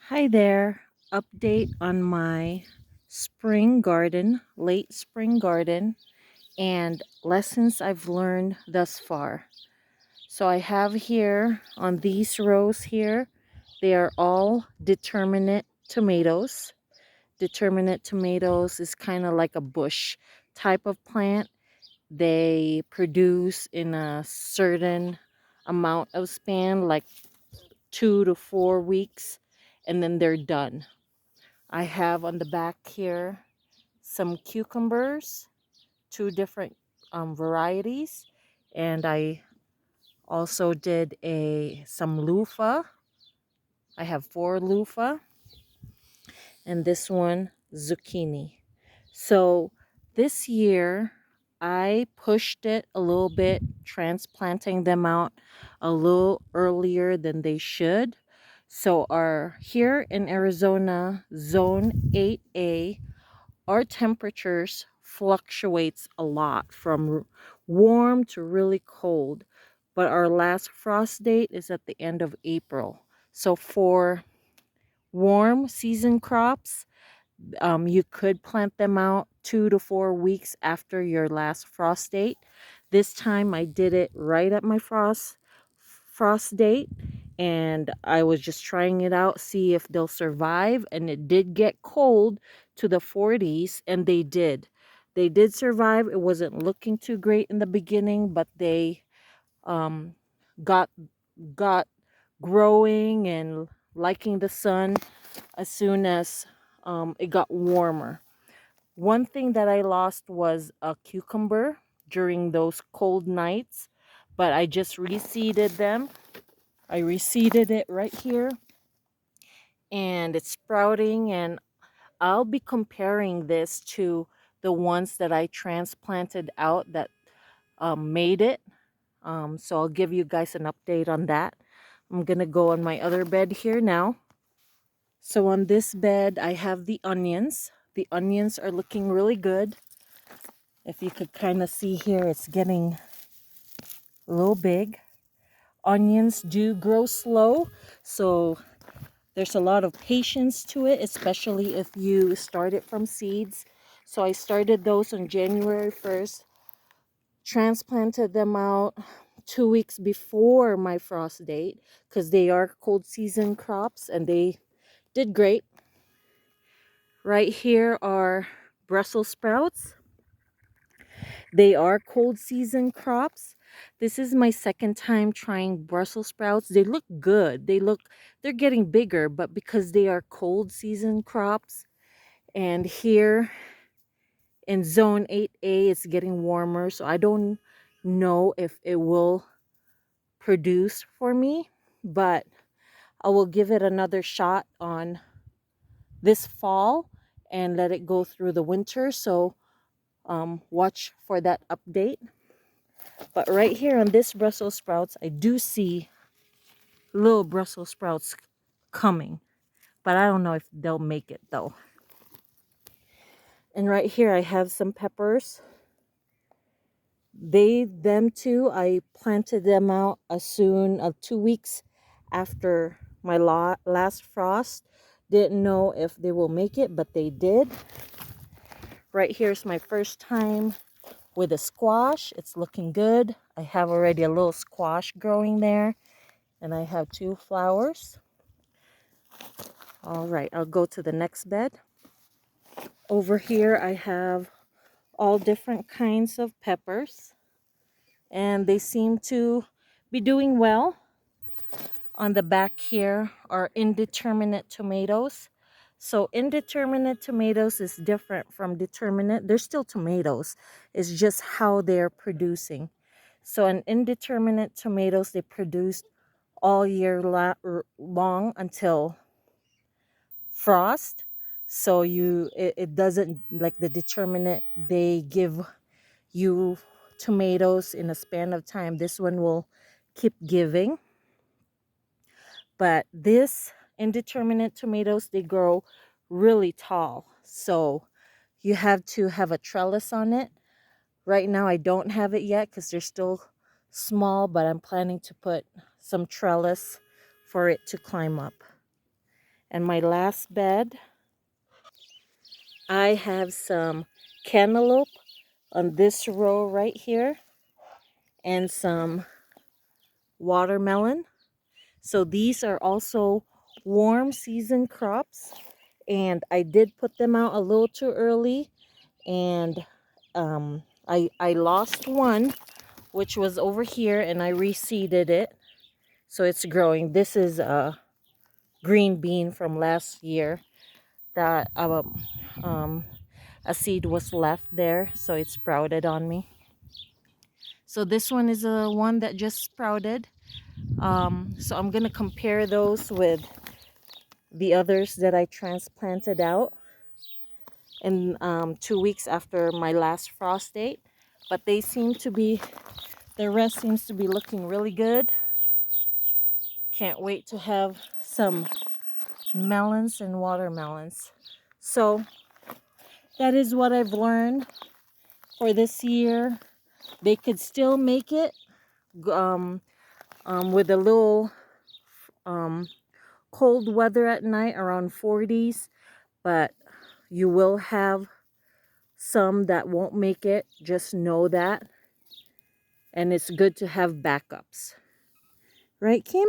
Hi there. Update on my spring garden, late spring garden, and lessons I've learned thus far. So I have here on these rows here, they are all determinate tomatoes. Determinate tomatoes is kind of like a bush type of plant. They produce in a certain amount of span, like 2 to 4 weeks, and then they're done. I have on the back here some cucumbers, two different varieties, and I also did a some loofah. I have four loofah, and this one zucchini. So this year I pushed it a little bit, transplanting them out a little earlier than they should. So our here in Arizona, zone 8A, our temperatures fluctuates a lot from warm to really cold, but our last frost date is at the end of April. So for warm season crops, you could plant them out 2 to 4 weeks after your last frost date. This time I did it right at my frost date, and I was just trying it out, see if they'll survive. And it did get cold to the 40s, and they did. They did survive. It wasn't looking too great in the beginning, but they um, got got growing and liking the sun as soon as it got warmer. One thing that I lost was a cucumber during those cold nights, but I just reseeded them. I reseeded it right here, and it's sprouting, and I'll be comparing this to the ones that I transplanted out that made it. So I'll give you guys an update on that. I'm gonna go on my other bed here now. So on this bed, I have the onions. The onions are looking really good. If you could kind of see here, it's getting a little big. Onions do grow slow, so there's a lot of patience to it, especially if you start it from seeds. So I started those on January 1st, transplanted them out 2 weeks before my frost date because they are cold season crops, and they did great. Right here are Brussels sprouts. They are cold season crops. This is my second time trying Brussels sprouts. They look good. They're getting bigger, but because they are cold season crops, and here in zone 8A it's getting warmer, so I don't know if it will produce for me, but I will give it another shot on this fall and let it go through the winter. So watch for that update. But right here on this Brussels sprouts, I do see little Brussels sprouts coming, but I don't know if they'll make it though. And right here I have some peppers. Them too, I planted them out as soon as 2 weeks after my last frost. Didn't know if they will make it, but they did. Right here's my first time with a squash. It's looking good. I have already a little squash growing there, and I have two flowers. All right, I'll go to the next bed. Over here I have all different kinds of peppers, and they seem to be doing well. On the back here are indeterminate tomatoes. So indeterminate tomatoes is different from determinate. They're still tomatoes. It's just how they're producing. So an indeterminate tomatoes, they produce all year long until frost. So it doesn't, like the determinate, they give you tomatoes in a span of time. This one will keep giving. But this indeterminate tomatoes, they grow really tall. So you have to have a trellis on it. Right now I don't have it yet because they're still small, but I'm planning to put some trellis for it to climb up. And my last bed, I have some cantaloupe on this row right here and some watermelon. So these are also warm season crops, and I did put them out a little too early, and I lost one, which was over here, and I reseeded it, so it's growing. This is a green bean from last year that a seed was left there, so it sprouted on me. So this one is a one that just sprouted. So I'm gonna compare those with the others that I transplanted out in 2 weeks after my last frost date. But they seem to be, the rest seems to be looking really good. Can't wait to have some melons and watermelons. So that is what I've learned for this year. They could still make it with a little cold weather at night, around 40s, but you will have some that won't make it. Just know that. And it's good to have backups. Right, Kim?